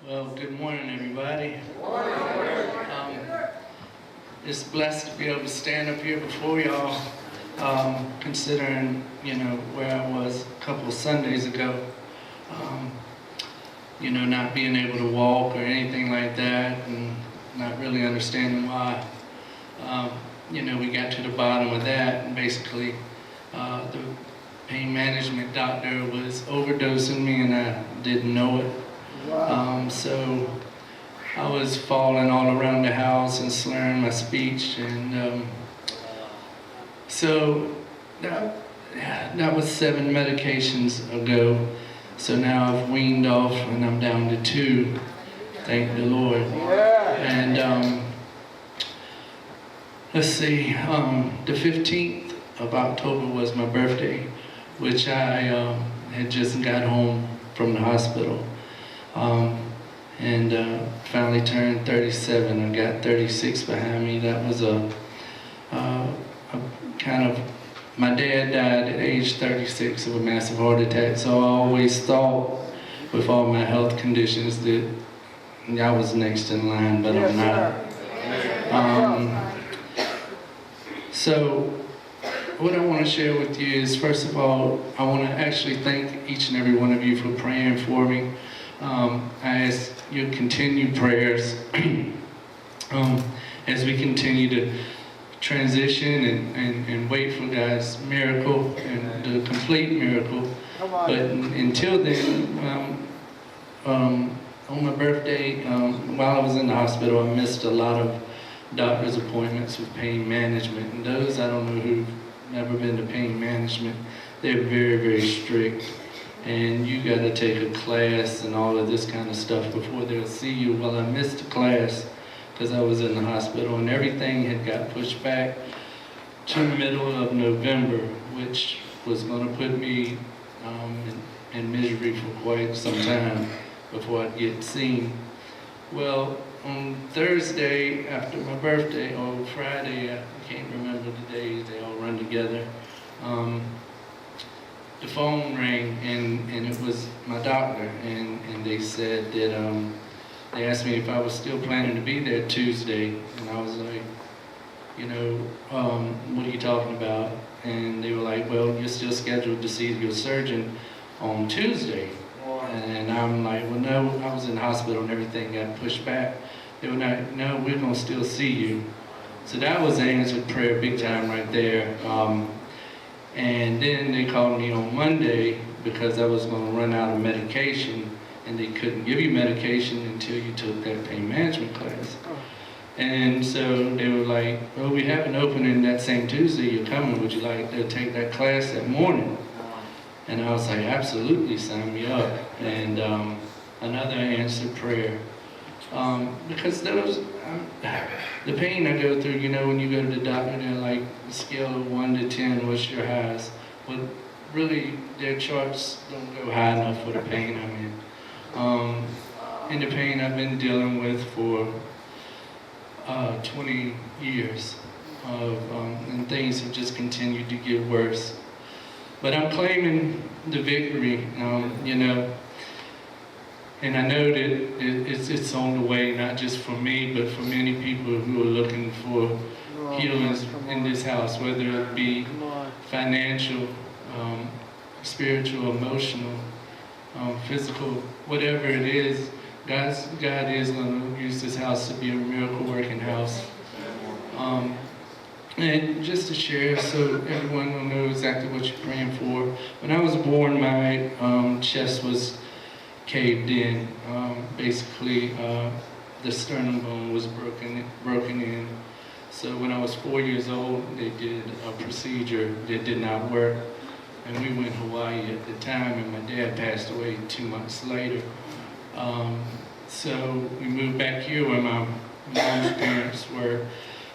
Well, good morning, everybody. It's blessed to be able to stand up here before y'all, considering, where I was a couple of Sundays ago. Not being able to walk or anything like that, and not really understanding why. We got to the bottom of that, and basically, the pain management doctor was overdosing me, and I didn't know it. Wow. So I was falling all around the house and slurring my speech, and so that was 7 medications ago. So now I've weaned off and I'm down to 2, thank the Lord. And let's see, the 15th of October was my birthday, which I had just got home from the hospital. And finally turned 37. I got 36 behind me. That was a kind of, my dad died at age 36 of a massive heart attack, so I always thought with all my health conditions that I was next in line, but I'm not. So what I want to share with you is, first of all, I want to actually thank each and every one of you for praying for me. I ask your continued prayers as we continue to transition and wait for God's miracle and the complete miracle. But until then, on my birthday, while I was in the hospital, I missed a lot of doctor's appointments with pain management. And those, I don't know who've never been to pain management, they're very, very strict. And you got to take a class and all of this kind of stuff before they'll see you. Well, I missed a class because I was in the hospital, and everything had got pushed back to the middle of November, which was going to put me in misery for quite some time before I'd get seen. Well, on Thursday after my birthday, or Friday, I can't remember the days, they all run together. The phone rang, and it was my doctor, and they said that, they asked me if I was still planning to be there Tuesday, and I was like, what are you talking about? And they were like, well, you're still scheduled to see your surgeon on Tuesday. And I'm like, well, no, I was in the hospital and everything got pushed back. They were like, no, we're gonna still see you. So that was answered prayer big time right there. And then they called me on Monday because I was going to run out of medication, and they couldn't give you medication until you took that pain management class. And so they were like, well, we have an opening that same Tuesday, you're coming, would you like to take that class that morning? And I was like, absolutely, sign me up. And another answered prayer. Because those, the pain I go through, when you go to the doctor, they're like, scale of 1 to 10, what's your highest? Well, really, their charts don't go high enough for the pain I'm in. And the pain I've been dealing with for 20 years, and things have just continued to get worse. But I'm claiming the victory, and I know that it's on the way, not just for me, but for many people who are looking for healings in this house, whether it be financial, spiritual, emotional, physical, whatever it is. God is going to use this house to be a miracle working house. And just to share, so everyone will know exactly what you're praying for. When I was born, my chest was caved in. Basically, the sternum bone was broken in. So when I was 4 years old, they did a procedure that did not work. And we went to Hawaii at the time, and my dad passed away 2 months later. So we moved back here where my mom's parents were,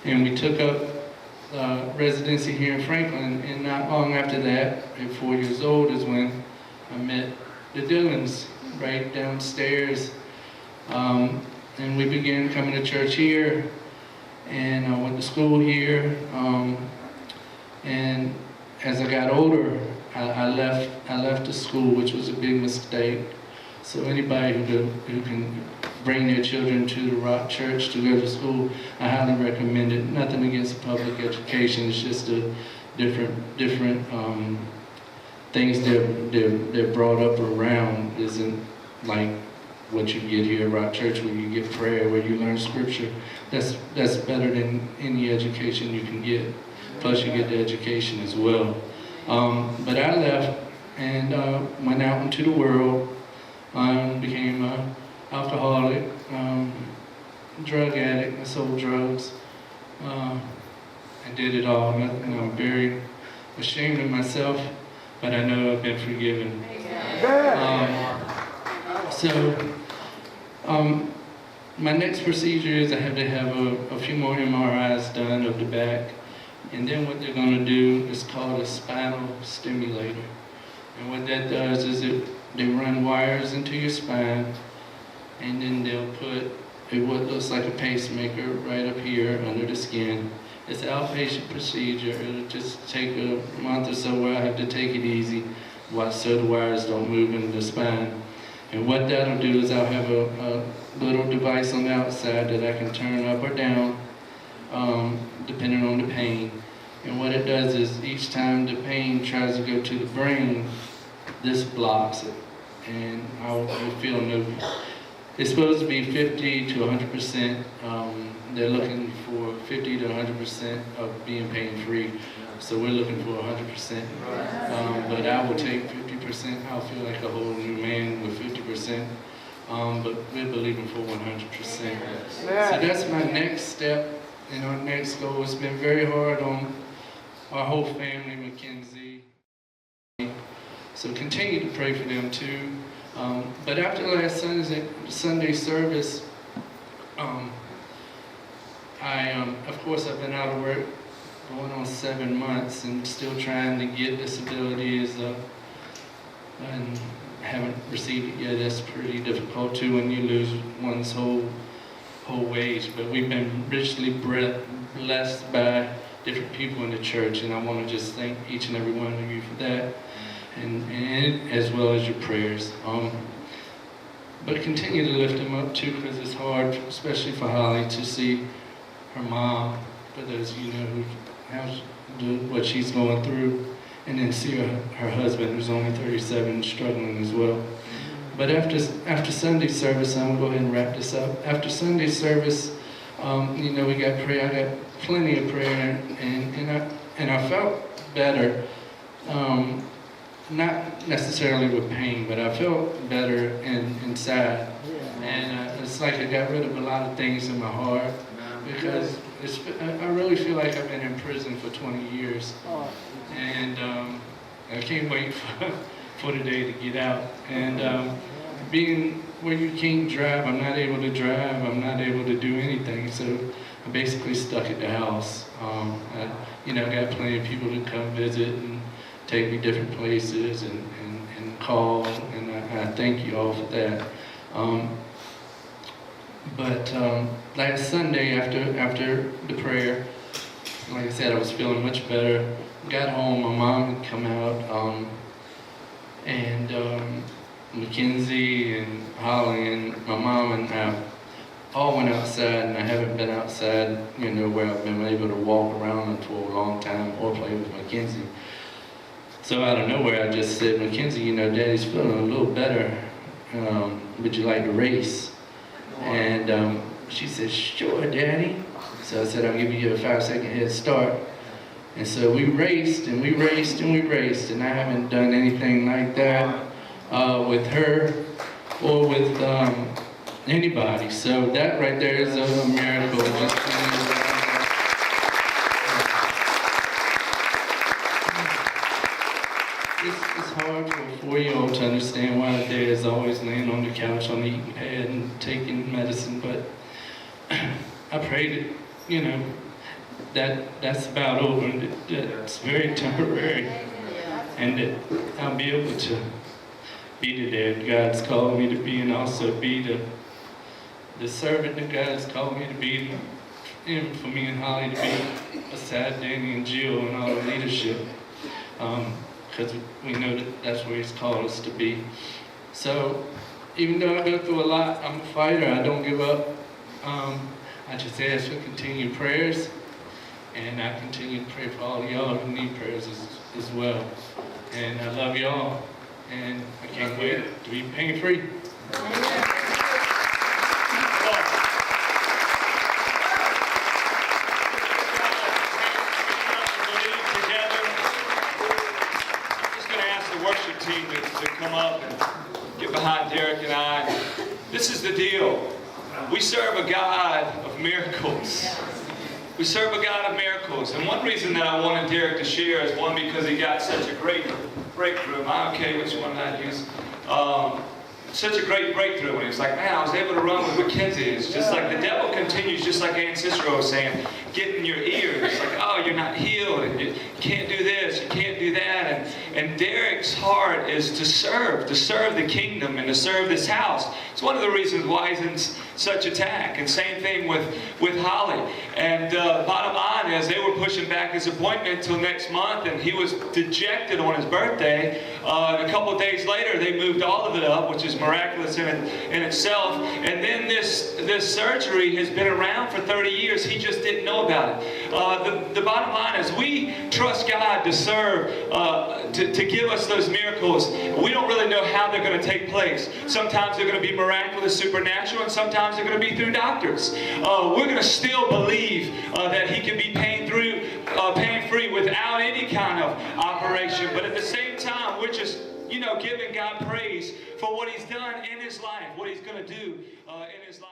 and we took up residency here in Franklin. And not long after that, at 4 years old, is when I met the Dillons right downstairs. And we began coming to church here, and I went to school here. And as I got older, I left the school, which was a big mistake. So anybody who can bring their children to the Rock Church to go to school, I highly recommend it. Nothing against public education, it's just a different things they're brought up around isn't like what you get here at Rock Church, where you get prayer, where you learn scripture. That's better than any education you can get. Plus you get the education as well. But I left and went out into the world, became an alcoholic, drug addict. I sold drugs. I did it all. I'm very ashamed of myself, but I know I've been forgiven. My next procedure is I have to have a few more MRIs done of the back, and then what they're going to do is called a spinal stimulator. And what that does is they run wires into your spine, and then they'll put what looks like a pacemaker right up here under the skin. It's an outpatient procedure. It'll just take a month or so where I have to take it easy so the wires don't move into the spine. And what that'll do is I'll have a little device on the outside that I can turn up or down, depending on the pain. And what it does is each time the pain tries to go to the brain, this blocks it. And I'll feel no. It's supposed to be 50 to 100%. They're looking for 50 to 100% of being pain-free. So we're looking for 100%. But I will take 50%. I'll feel like a whole new man with 50%. But we're believing for 100%. So that's my next step and our next goal. It's been very hard on our whole family, Mackenzie. So continue to pray for them too. But after last Sunday service, of course I've been out of work going on 7 months and still trying to get disabilities and haven't received it yet. That's pretty difficult too when you lose one's whole wage. But we've been richly blessed by different people in the church, and I want to just thank each and every one of you for that, and as well as your prayers. But continue to lift them up too, because it's hard, especially for Holly, to see her mom, for those of you know what she's going through, and then see her husband, who's only 37, struggling as well. But after Sunday service, I'm gonna go ahead and wrap this up. After Sunday service, we got prayer. I got plenty of prayer, and I felt better. Not necessarily with pain, but I felt better inside. And it's like I got rid of a lot of things in my heart, because I really feel like I've been in prison for 20 years. And I can't wait for the day to get out. And being where you can't drive, I'm not able to drive, I'm not able to do anything, so I'm basically stuck at the house. I got plenty of people to come visit and take me different places and call, and I thank you all for that. But last Sunday after the prayer, like I said, I was feeling much better. Got home, my mom had come out, and Mackenzie and Holly and my mom and I all went outside, and I haven't been outside, where I've been able to walk around for a long time or play with Mackenzie. So out of nowhere, I just said, Mackenzie, Daddy's feeling a little better. Would you like to race? And she said, sure, Daddy. So I said, I'll give you a 5-second head start. And so we raced, and we raced, and we raced, and I haven't done anything like that with her or with anybody. So that right there is a miracle. It's hard for a 4-year-old to understand why dad is always laying on the couch on the eating pad and taking medicine, but I pray that that's about over, and that it's very temporary, and that I'll be able to be the dad God's called me to be, and also be the servant that God's called me to be, and for me and Holly to be beside Danny and Jill and all the leadership. Because we know that that's where He's called us to be. So even though I go through a lot, I'm a fighter. I don't give up. I just ask for continued prayers, and I continue to pray for all of y'all who need prayers as well. And I love y'all, and I can't wait to be pain-free. Worship team to come up and get behind Derrick and I. This is the deal. We serve a God of miracles. We serve a God of miracles. And one reason that I wanted Derrick to share is one, because he got such a great breakthrough. Am I okay? Which one did I use? Such a great breakthrough. And he was like, man, I was able to run with Mackenzie. It's just like the devil continues, just like Aunt Cicero was saying, get in your ear. It's like, oh, you're not healed, and you can't do this, you can't do that. And Derrick's heart is to serve the kingdom and to serve this house. It's one of the reasons why he's in such attack. And same thing with Holly. And bottom line is, they were pushing back his appointment until next month, and he was dejected on his birthday. And a couple of days later, they moved all of it up, which is miraculous in itself. And then this surgery has been around for 30 years. He just didn't know about it. The bottom line is, we trust God to serve, to give us those miracles. We don't really know how they're going to take place. Sometimes they're going to be miraculous, supernatural, and sometimes they're going to be through doctors. We're going to still believe that he can be pain-free without any kind of operation. But at the same time, we're just, giving God praise for what he's done in his life, what he's going to do in his life.